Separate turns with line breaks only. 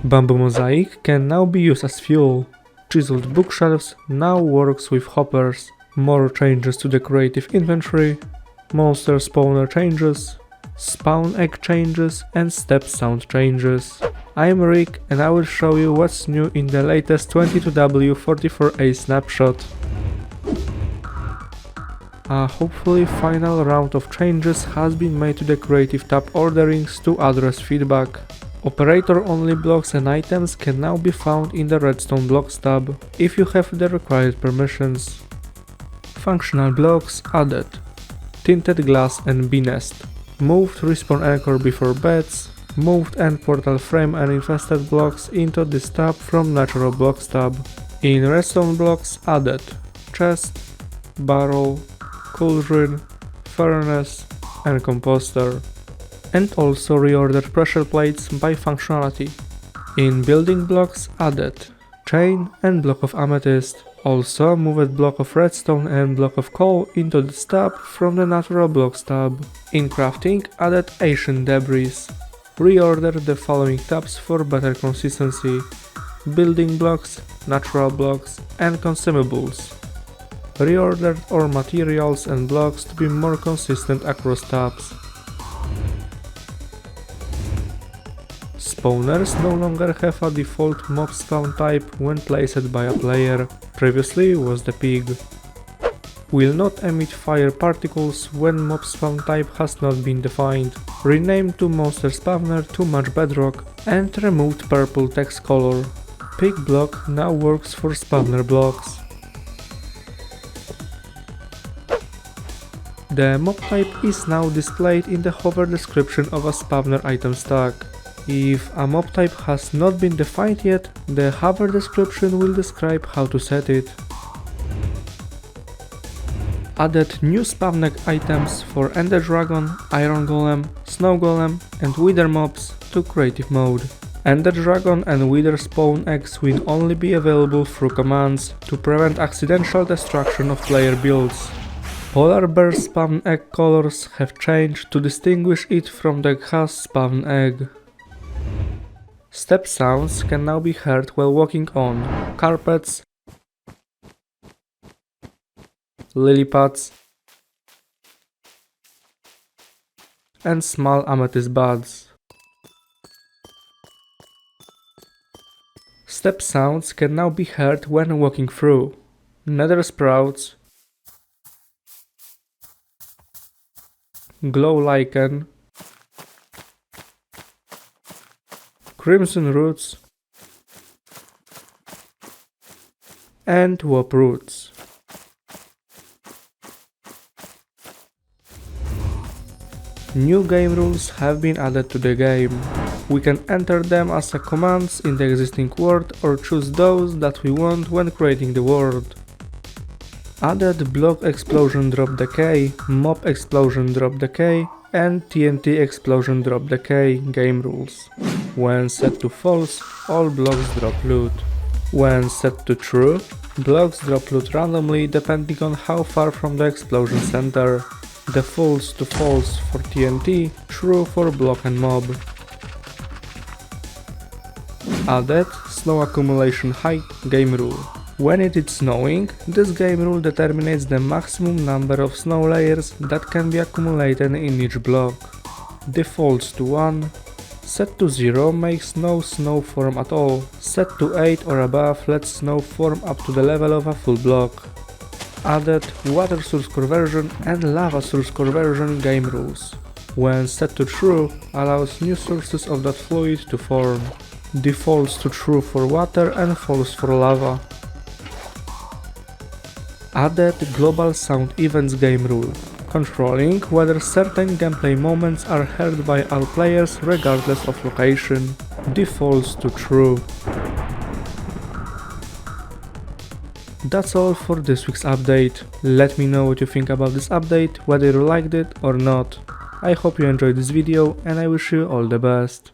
Bamboo mosaic can now be used as fuel. Chiseled bookshelves now works with hoppers. More changes to the creative inventory. Monster spawner changes. Spawn egg changes and step sound changes. I'm Rick and I will show you what's new in the latest 22W44A snapshot. A hopefully final round of changes has been made to the creative tab orderings to address feedback. Operator only blocks and items can now be found in the redstone blocks tab, if you have the required permissions. Functional blocks added. Tinted glass and bee nest. Moved respawn anchor before beds. Moved end portal frame and infested blocks into this tab from natural blocks tab. In redstone blocks added. Chest, barrel, cauldron, furnace and composter. And also reordered pressure plates by functionality. In building blocks added. Chain and block of amethyst. Also moved block of redstone and block of coal into this tab from the natural blocks tab. In crafting added ancient debris. Reordered the following tabs for better consistency. Building blocks, natural blocks and consumables. Reordered ore materials and blocks to be more consistent across tabs. Spawners no longer have a default mob spawn type when placed by a player, previously was the pig. Will not emit fire particles when mob spawn type has not been defined, renamed to monster spawner to match bedrock, and removed purple text color. Pig block now works for spawner blocks. The mob type is now displayed in the hover description of a spawner item stack. If a mob type has not been defined yet, the hover description will describe how to set it. Added new spawn egg items for Ender Dragon, Iron Golem, Snow Golem and Wither mobs to creative mode. Ender Dragon and Wither spawn eggs will only be available through commands to prevent accidental destruction of player builds. Polar bear spawn egg colors have changed to distinguish it from the Khas spawn egg. Step sounds can now be heard while walking on carpets, lily pads and small amethyst buds. Step sounds can now be heard when walking through nether sprouts, glow lichen, crimson roots and warp roots. New game rules have been added to the game. We can enter them as commands in the existing world or choose those that we want when creating the world. Added blockExplosionDropDecay, mobExplosionDropDecay and tntExplosionDropDecay game rules. When set to false, all blocks drop loot. When set to true, blocks drop loot randomly depending on how far from the explosion center. The false to false for TNT, true for block and mob. Added snowAccumulationHeight game rule. When it is snowing, this game rule determines the maximum number of snow layers that can be accumulated in each block. Defaults to 1. Set to 0 makes no snow form at all. Set to 8 or above lets snow form up to the level of a full block. Added waterSourceConversion and lavaSourceConversion game rules. When set to true, allows new sources of that fluid to form. Defaults to true for water and false for lava. Added globalSoundEvents game rule, controlling whether certain gameplay moments are heard by all players regardless of location. Defaults to true. That's all for this week's update. Let me know what you think about this update, whether you liked it or not. I hope you enjoyed this video and I wish you all the best.